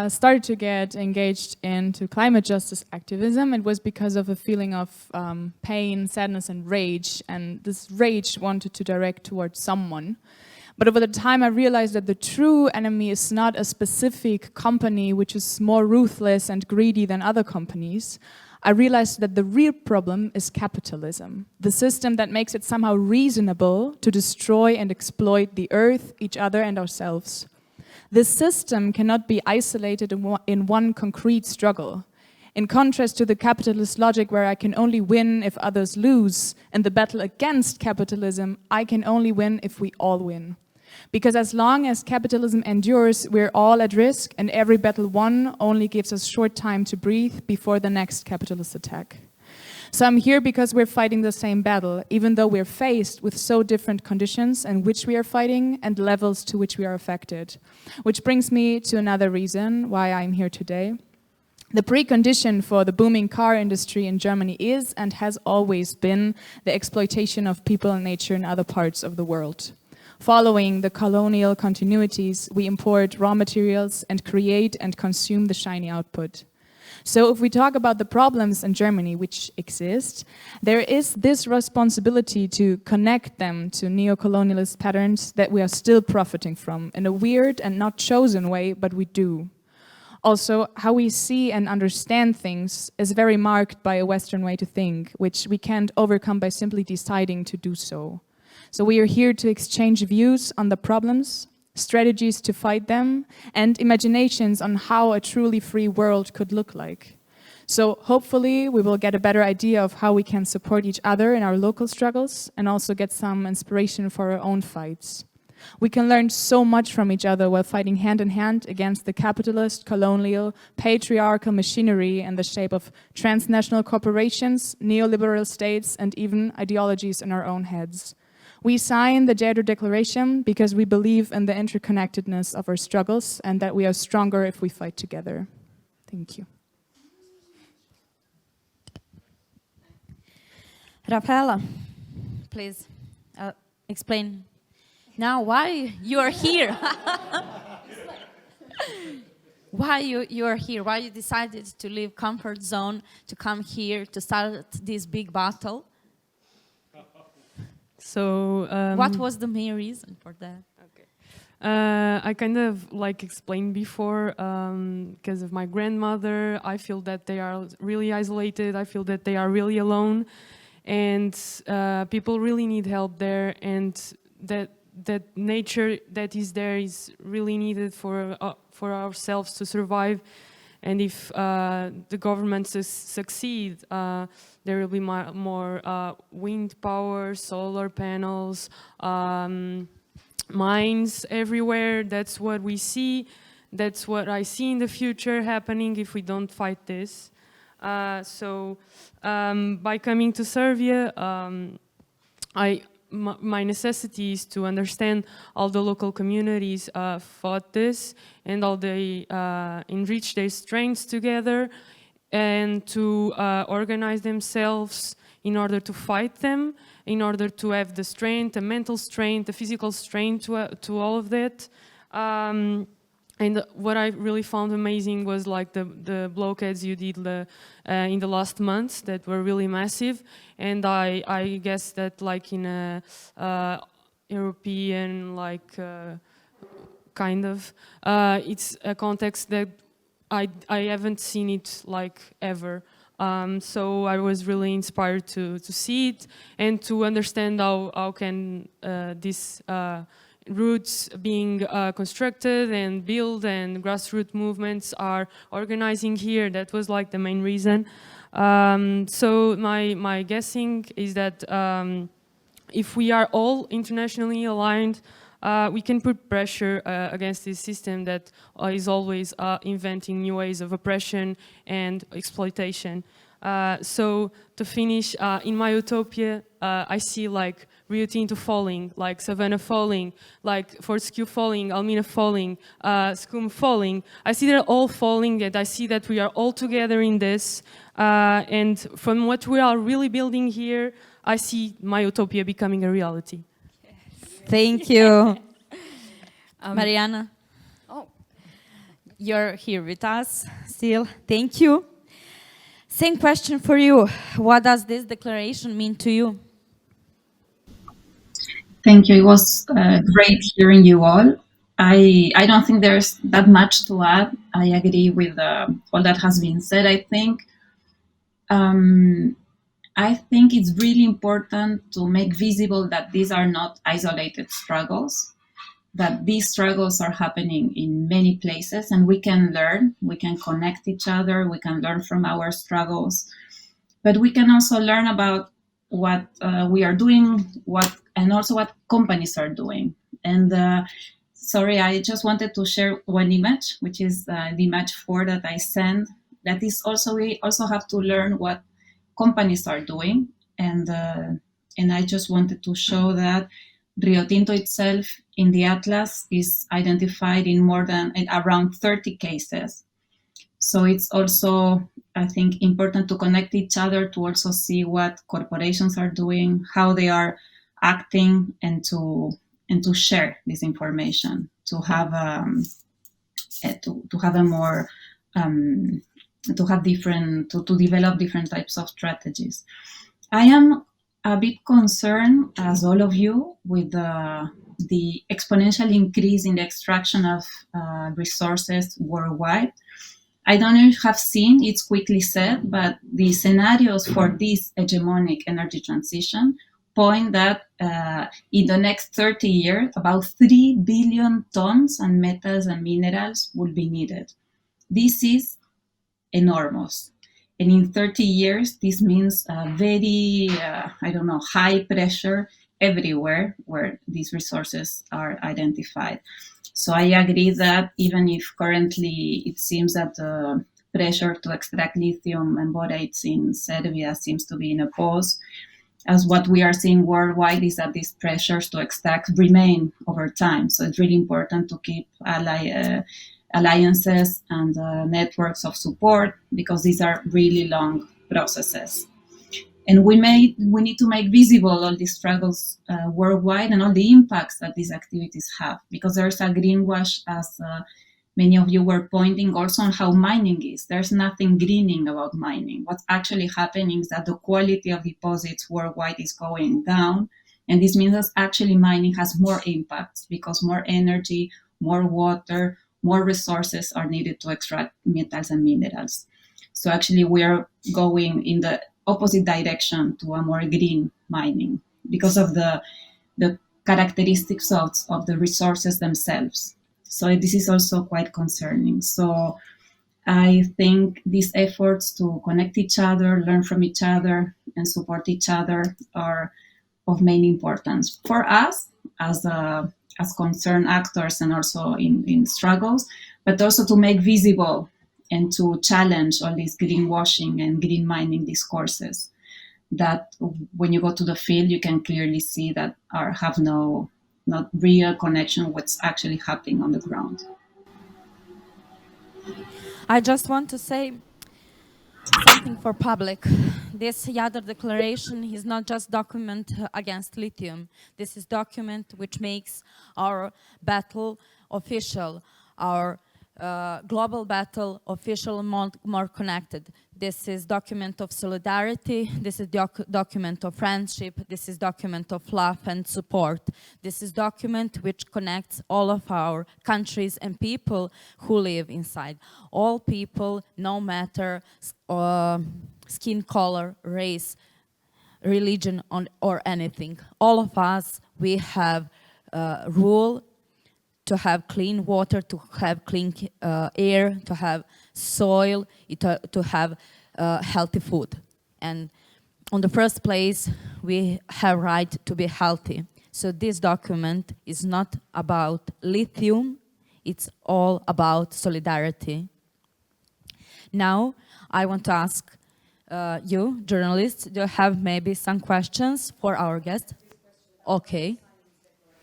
started to get engaged into climate justice activism, it was because of a feeling of pain, sadness, and rage. And this rage wanted to direct towards someone. But over the time, I realized that the true enemy is not a specific company which is more ruthless and greedy than other companies. I realized that the real problem is capitalism, the system that makes it somehow reasonable to destroy and exploit the earth, each other, and ourselves. This system cannot be isolated in one concrete struggle. In contrast to the capitalist logic where I can only win if others lose, in the battle against capitalism, I can only win if we all win. Because as long as capitalism endures, we're all at risk, and every battle won only gives us short time to breathe before the next capitalist attack. So I'm here because we're fighting the same battle, even though we're faced with so different conditions in which we are fighting and levels to which we are affected. Which brings me to another reason why I'm here today. The precondition for the booming car industry in Germany is and has always been the exploitation of people and nature in other parts of the world. Following the colonial continuities, we import raw materials and create and consume the shiny output. So if we talk about the problems in Germany which exist, there is this responsibility to connect them to neo-colonialist patterns that we are still profiting from in a weird and not chosen way, but we do. Also, how we see and understand things is very marked by a Western way to think, which we can't overcome by simply deciding to do so. So we are here to exchange views on the problems, strategies to fight them, and imaginations on how a truly free world could look like. So hopefully we will get a better idea of how we can support each other in our local struggles and also get some inspiration for our own fights. We can learn so much from each other while fighting hand in hand against the capitalist, colonial, patriarchal machinery in the shape of transnational corporations, neoliberal states, and even ideologies in our own heads. We sign the Jadar Declaration because we believe in the interconnectedness of our struggles and that we are stronger if we fight together. Thank you.
Rafaela, please explain now why you are here. Why you are here? Why you decided to leave comfort zone to come here to start this big battle?
So
What was the main reason for that?
I kind of like explained before, because of my grandmother, I feel that they are really isolated. I feel that they are really alone, and people really need help there, and that nature that is there is really needed for ourselves to survive. And if the government succeed, there will be more wind power, solar panels, mines everywhere. That's what we see. That's what I see in the future happening if we don't fight this. So by coming to Serbia, my necessity is to understand all the local communities fought this and all they enrich their strengths together and to organize themselves in order to fight them, in order to have the strength, the mental strength, the physical strength to all of that. And what I really found amazing was like the blockades you did in the last months that were really massive. And I guess that like in a European like kind of, it's a context that I haven't seen it like ever. So I was really inspired to see it and to understand how can this roots being constructed and built and grassroots movements are organizing here. That was like the main reason. So my guessing is that if we are all internationally aligned, we can put pressure against this system that is always inventing new ways of oppression and exploitation. So to finish, in my utopia, I see like Rio Tinto falling, like Savannah falling, like Fortescue falling, Almina falling, Scum falling. I see they're all falling, and I see that we are all together in this. And from what we are really building here, I see my utopia becoming a reality.
Thank you. Mariana,
Oh,
you're here with us still. Thank you. Same question for you. What does this declaration mean to you?
Thank you. It was great hearing you all. I don't think there's that much to add. I agree with all that has been said. I think it's really important to make visible that these are not isolated struggles, that these struggles are happening in many places, and we can learn, we can connect each other, we can learn from our struggles, but we can also learn about what we are doing, and also what companies are doing. And sorry, I just wanted to share one image, which is the image 4 that I sent. That is also, we also have to learn what companies are doing, and I just wanted to show that Rio Tinto itself in the atlas is identified in around 30 cases. So it's also, I think, important to connect each other to also see what corporations are doing, how they are acting, and to share this information, to have a more to develop different types of strategies. I am a bit concerned, as all of you, with the exponential increase in the extraction of resources worldwide. I don't know if you have seen, it's quickly said, but the scenarios for this hegemonic energy transition point that in the next 30 years, about 3 billion tons and metals and minerals will be needed. This is enormous. And in 30 years, this means very, high pressure everywhere where these resources are identified. So I agree that even if currently it seems that the pressure to extract lithium and borates in Serbia seems to be in a pause, as what we are seeing worldwide is that these pressures to extract remain over time. So it's really important to keep alliances and networks of support, because these are really long processes. And we need to make visible all these struggles worldwide and all the impacts that these activities have, because there's a greenwash, as many of you were pointing also on how mining is. There's nothing greening about mining. What's actually happening is that the quality of deposits worldwide is going down. And this means that actually mining has more impacts, because more energy, more water, more resources are needed to extract metals and minerals. So actually we are going in the opposite direction to a more green mining because of the characteristics of the resources themselves. So this is also quite concerning. So I think these efforts to connect each other, learn from each other, and support each other are of main importance for us as concerned actors and also in struggles, but also to make visible and to challenge all these greenwashing and green mining discourses that when you go to the field, you can clearly see that have not real connection with what's actually happening on the ground.
I just want to say something for public. This Jadar Declaration is not just document against lithium. This is document which makes our battle official, our global battle official, more connected. This is document of solidarity. This is document of friendship. This is document of love and support. This is document which connects all of our countries and people who live inside. All people, no matter skin color, race, religion, or anything. All of us, we have rule to have clean water, to have clean air, to have soil, to have healthy food. And on the first place, we have right to be healthy. So this document is not about lithium, it's all about solidarity. Now, I want to ask you, journalists, do you have maybe some questions for our guest? Okay.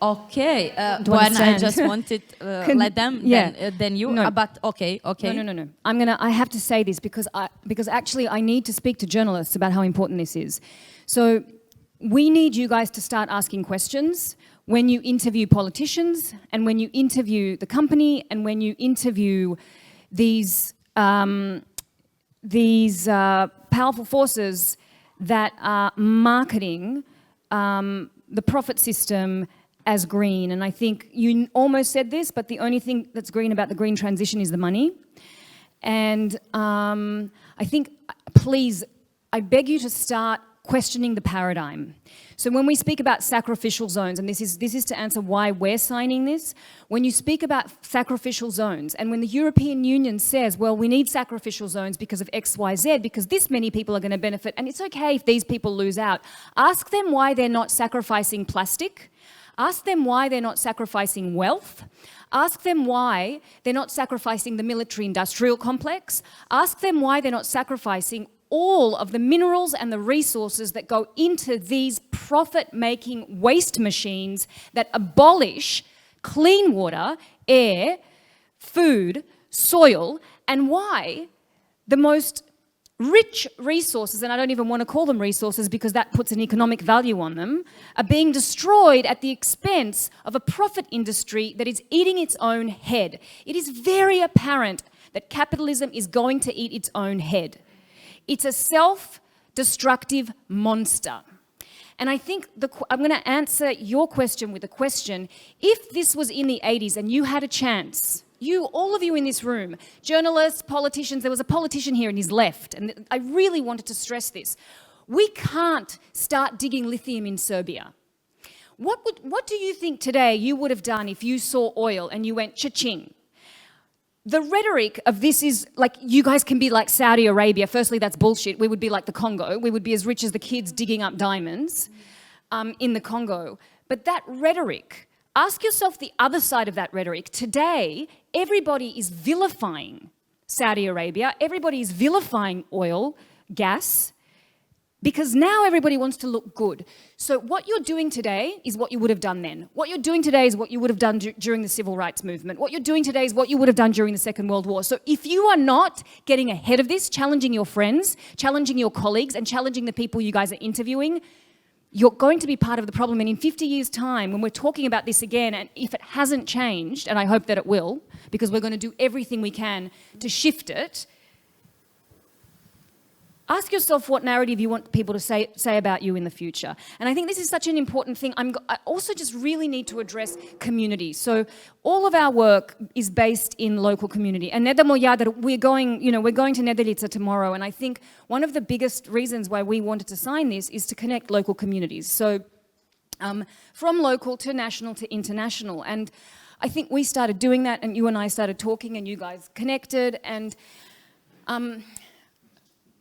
Okay, when I just wanted let them, then you.
No.
But okay.
No. I have to say this because actually I need to speak to journalists about how important this is. So we need you guys to start asking questions when you interview politicians and when you interview the company and when you interview these powerful forces that are marketing the profit system as green. And I think you almost said this, but the only thing that's green about the green transition is the money. And I think, please, I beg you to start questioning the paradigm. So when we speak about sacrificial zones, and this is to answer why we're signing this, when you speak about sacrificial zones, and when the European Union says, well, we need sacrificial zones because of X, Y, Z, because this many people are going to benefit, and it's okay if these people lose out, ask them why they're not sacrificing plastic. Ask them why they're not sacrificing wealth. Ask them why they're not sacrificing the military-industrial complex. Ask them why they're not sacrificing all of the minerals and the resources that go into these profit-making waste machines that abolish clean water, air, food, soil, and why the most rich resources, and I don't even want to call them resources because that puts an economic value on them, are being destroyed at the expense of a profit industry that is eating its own head. It is very apparent that capitalism is going to eat its own head. It's a self-destructive monster. And I think I'm going to answer your question with a question. If this was in the 80s and you had a chance, all of you in this room, journalists, politicians, there was a politician here and he's left, and I really wanted to stress this. We can't start digging lithium in Serbia. What do you think today you would have done if you saw oil and you went cha-ching? The rhetoric of this is like, you guys can be like Saudi Arabia. Firstly, that's bullshit. We would be like the Congo. We would be as rich as the kids digging up diamonds in the Congo. But that rhetoric, ask yourself the other side of that rhetoric. Today, everybody is vilifying Saudi Arabia. Everybody is vilifying oil, gas, because now everybody wants to look good. So what you're doing today is what you would have done then. What you're doing today is what you would have done during the civil rights movement. What you're doing today is what you would have done during the Second World War. So if you are not getting ahead of this, challenging your friends, challenging your colleagues, and challenging the people you guys are interviewing, you're going to be part of the problem. And in 50 years' time, when we're talking about this again, and if it hasn't changed, and I hope that it will, because we're going to do everything we can to shift it, ask yourself what narrative you want people to say about you in the future. And I think this is such an important thing. I also just really need to address community. So all of our work is based in local community. And Jadar, we're going to Nedeljice tomorrow. And I think one of the biggest reasons why we wanted to sign this is to connect local communities. So from local to national to international. And I think we started doing that, and you and I started talking, and you guys connected. And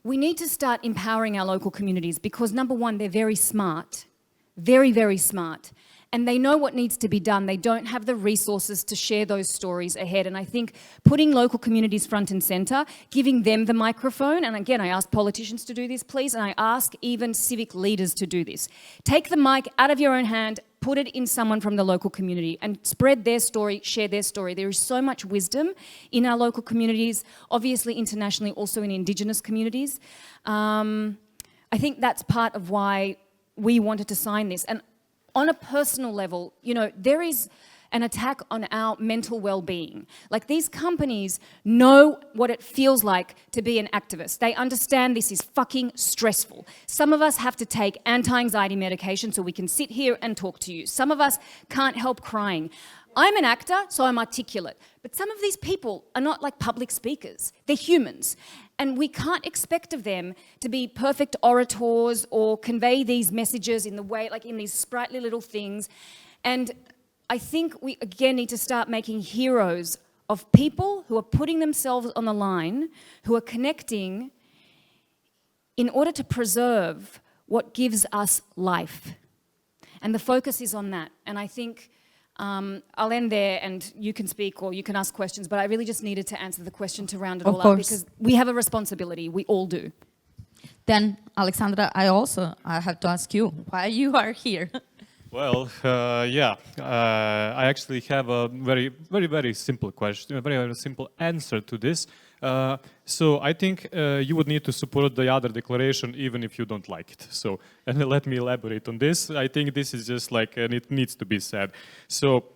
we need to start empowering our local communities because, number one, they're very smart, very, very smart, and they know what needs to be done. They don't have the resources to share those stories ahead. And I think putting local communities front and center, giving them the microphone, and again, I ask politicians to do this, please, and I ask even civic leaders to do this. Take the mic out of your own hand, put it in someone from the local community and spread their story, share their story. There is so much wisdom in our local communities, obviously internationally, also in Indigenous communities. I think that's part of why we wanted to sign this. And on a personal level, there is an attack on our mental well-being. Like, these companies know what it feels like to be an activist. They understand this is fucking stressful. Some of us have to take anti-anxiety medication so we can sit here and talk to you. Some of us can't help crying. I'm an actor, so I'm articulate. But some of these people are not like public speakers. They're humans. And we can't expect of them to be perfect orators or convey these messages in the way, like in these sprightly little things. And I think we, again, need to start making heroes of people who are putting themselves on the line, who are connecting in order to preserve what gives us life. And the focus is on that. And I think I'll end there and you can speak or you can ask questions, but I really just needed to answer the question to round it all up because we have a responsibility, we all do.
Then, Alexandra, I have to ask you why you are here.
Well, I actually have a very, very, very simple question, a very, very simple answer to this. So I think you would need to support the Jadar Declaration even if you don't like it. So, and let me elaborate on this. I think this is just like, and it needs to be said. So,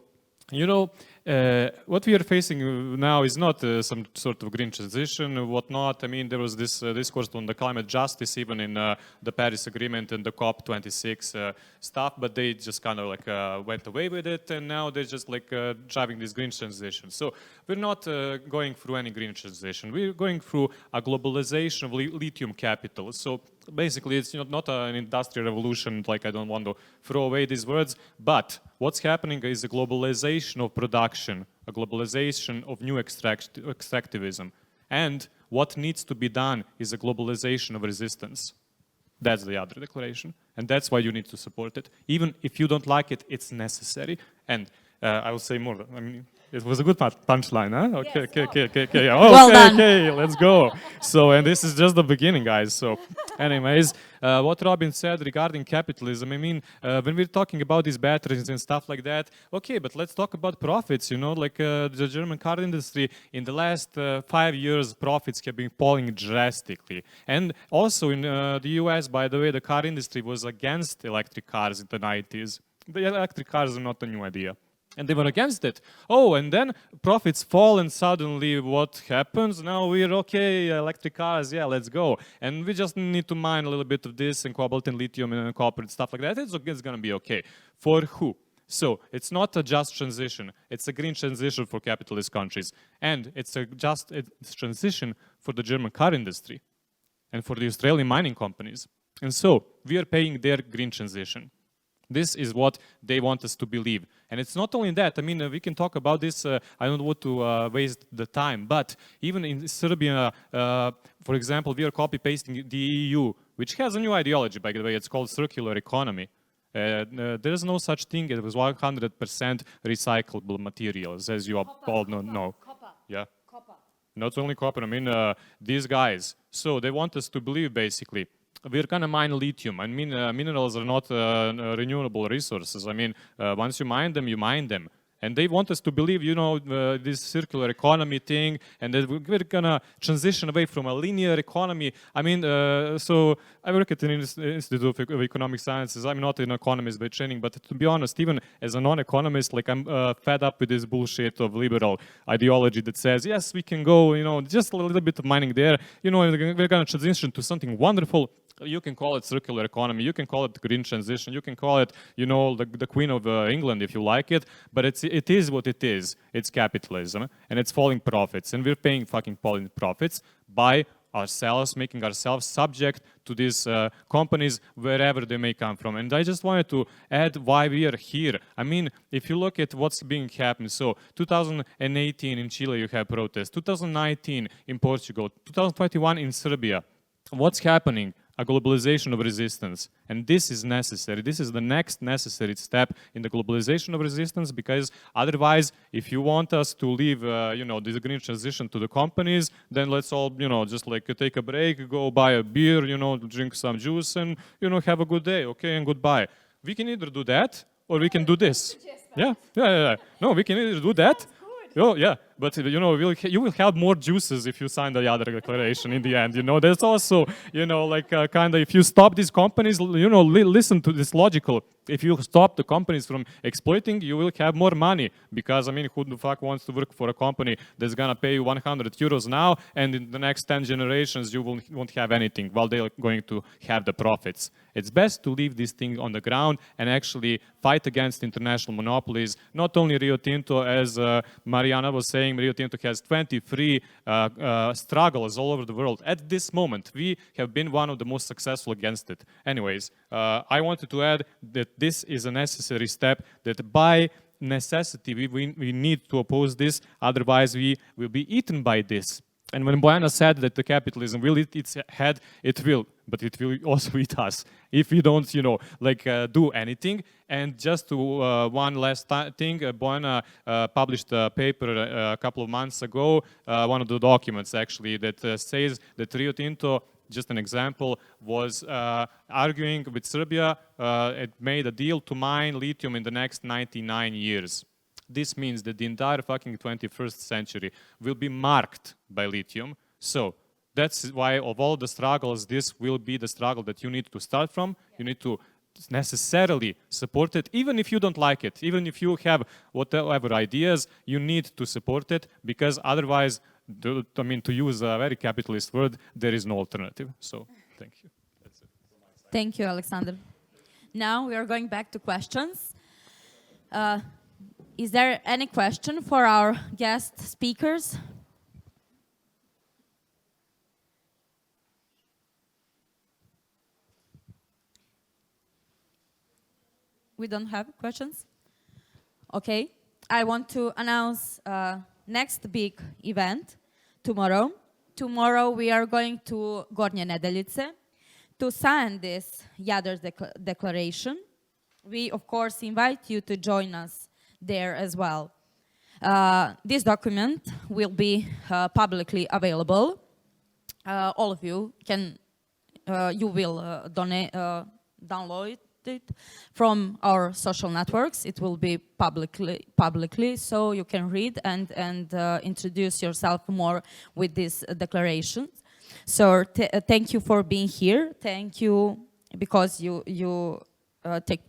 what we are facing now is not some sort of green transition or whatnot. I mean, there was this discourse on the climate justice even in the Paris Agreement and the COP26 stuff, but they just kind of like went away with it, and now they're just like driving this green transition. So we're not going through any green transition. We're going through a globalization of lithium capital. So basically, it's not an industrial revolution, like I don't want to throw away these words, but what's happening is a globalization of production, a globalization of new extractivism. And what needs to be done is a globalization of resistance. That's the Jadar Declaration, and that's why you need to support it. Even if you don't like it, it's necessary. And I will say more. I mean, It was a good punchline, huh? Okay,
Yes,
okay.
Well done.
Okay, let's go. So, and this is just the beginning, guys. So, anyways, what Robin said regarding capitalism, I mean, when we're talking about these batteries and stuff like that, okay, but let's talk about profits, you know, like the German car industry, in the last 5 years, profits have been falling drastically. And also in the US, by the way, the car industry was against electric cars in the 90s. The electric cars are not a new idea. And they were against it. Oh, and then profits fall, and suddenly what happens? Now we're okay, electric cars, yeah, let's go. And we just need to mine a little bit of this and cobalt and lithium and copper and stuff like that. It's gonna be okay. For who? So it's not a just transition. It's a green transition for capitalist countries. And it's a just transition for the German car industry and for the Australian mining companies. And so we are paying their green transition. This is what they want us to believe. And it's not only that. I mean, we can talk about this. I don't want to waste the time. But even in Serbia, for example, we are copy-pasting the EU, which has a new ideology, by the way. It's called circular economy. There is no such thing as 100% recyclable materials, as you all know.
Copper.
Yeah.
Copper.
Not only copper, I mean, these guys. So they want us to believe, basically, we're gonna mine lithium. I mean, minerals are not renewable resources. I mean, once you mine them, you mine them. And they want us to believe, you know, this circular economy thing, and that we're gonna transition away from a linear economy. I mean, so I work at an Institute of Economic Sciences. I'm not an economist by training, but to be honest, even as a non-economist, like I'm fed up with this bullshit of liberal ideology that says, yes, we can go, you know, just a little bit of mining there, you know, we're gonna transition to something wonderful. You can call it circular economy, you can call it green transition, you can call it, you know, the Queen of England if you like it, but it is what it is. It's capitalism, and it's falling profits, and we're paying fucking falling profits by ourselves, making ourselves subject to these companies wherever they may come from. And I just wanted to add why we are here. I mean, if you look at what's being happened, so 2018 in Chile you have protests, 2019 in Portugal, 2021 in Serbia. What's happening? A globalization of resistance. And this is necessary. This is the next necessary step in the globalization of resistance, because otherwise, if you want us to leave, you know, this green transition to the companies, then let's all, you know, just like take a break, go buy a beer, you know, drink some juice and, you know, have a good day, okay, and goodbye. We can either do that or we can do this. Yeah. No, we can either do that. Oh, yeah, but you know, you will have more juices if you sign the Jadar Declaration in the end. You know, that's also, you know, like kind of, if you stop these companies, you know, listen to this logical. If you stop the companies from exploiting, you will have more money. Because, I mean, who the fuck wants to work for a company that's gonna pay you 100 euros now, and in the next 10 generations you won't have anything while they're going to have the profits. It's best to leave this thing on the ground and actually fight against international monopolies. Not only Rio Tinto, as Mariana was saying, Rio Tinto has 23 struggles all over the world. At this moment, we have been one of the most successful against it. Anyways, I wanted to add that this is a necessary step, that by necessity we need to oppose this, otherwise we will be eaten by this. And when Bojana said that the capitalism will eat its head, it will, but it will also eat us if we don't, you know, like do anything. And just to one last thing, Bojana published a paper a couple of months ago, one of the documents actually, that says that Rio Tinto, just an example, was arguing with Serbia. It made a deal to mine lithium in the next 99 years. This means that the entire fucking 21st century will be marked by lithium. So that's why of all the struggles, this will be the struggle that you need to start from. You need to necessarily support it, even if you don't like it, even if you have whatever ideas, you need to support it, because otherwise, I mean, to use a very capitalist word, there is no alternative. So, thank you. That's it.
Thank you, Alexander. Now we are going back to questions. Is there any question for our guest speakers? We don't have questions? Okay. I want to announce next big event tomorrow. Tomorrow we are going to Gornji Nedeljice to sign this Jadar Declaration. We, of course, invite you to join us there as well. This document will be publicly available. All of you can, you will download it from our social networks. It will be publicly, so you can read and introduce yourself more with these declarations. So thank you for being here. Thank you because you take.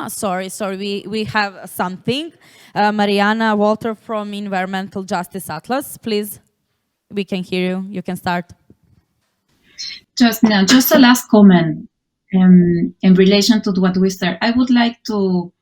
Sorry, we have something. Mariana Walter from Environmental Justice Atlas, please. We can hear you. You can start.
Just a last comment in relation to what we said. I would like to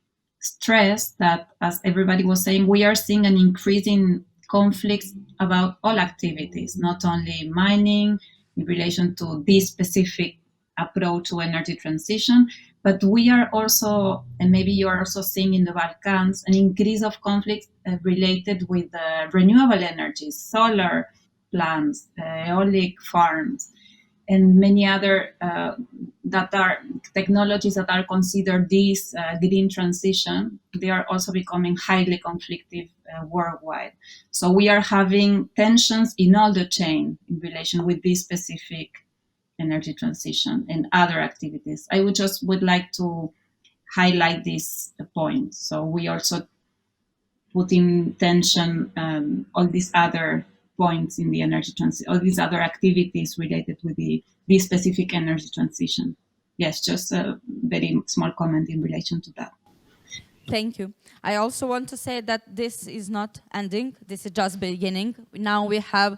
stress that, as everybody was saying, we are seeing an increase in conflicts about all activities, not only mining in relation to this specific approach to energy transition, but we are also, and maybe you are also seeing in the Balkans, an increase of conflicts related with renewable energies, solar plants, eolic farms, and many other that are technologies that are considered this green transition. They are also becoming highly conflictive worldwide. So we are having tensions in all the chain in relation with this specific energy transition and other activities. I would like to highlight this point. So we also put in tension all these other points in the energy transition, all these other activities related with this specific energy transition. Yes, just a very small comment in relation to that.
Thank you. I also want to say that this is not ending. This is just beginning. Now we have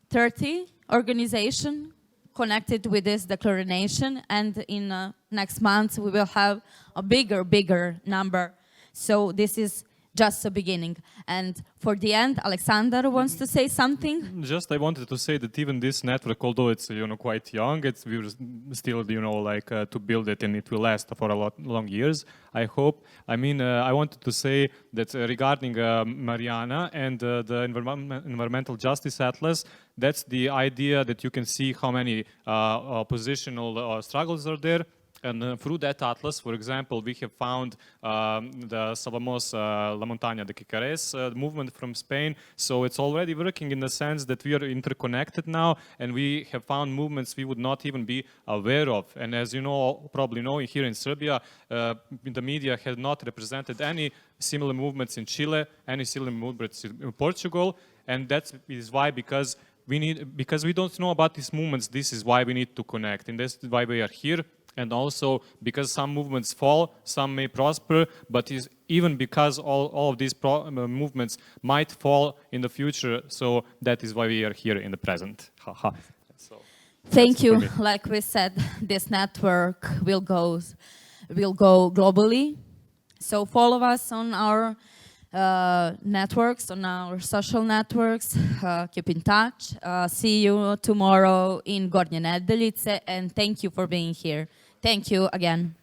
30 organizations connected with this declaration, and in next month we will have a bigger number. So this is just a beginning. And for the end, Alexander wants to say something.
Just I wanted to say that even this network, although it's quite young, we're still to build it, and it will last for a long years, I hope. I mean, I wanted to say that regarding Mariana and the Environmental Justice Atlas, that's the idea that you can see how many oppositional struggles are there. And through that atlas, for example, we have found the Salvamos La Montaña de Quicares movement from Spain. So it's already working in the sense that we are interconnected now, and we have found movements we would not even be aware of. And as you know, probably know, here in Serbia, the media has not represented any similar movements in Chile, any similar movements in Portugal, and that is why, because we don't know about these movements, this is why we need to connect, and that's why we are here. And also because some movements fall, some may prosper, but even because all of these movements might fall in the future, so that is why we are here in the present. So,
thank you. Like we said, this network will go globally. So follow us on our networks, on our social networks. Keep in touch. See you tomorrow in Gornji Nedeljice, and thank you for being here. Thank you again.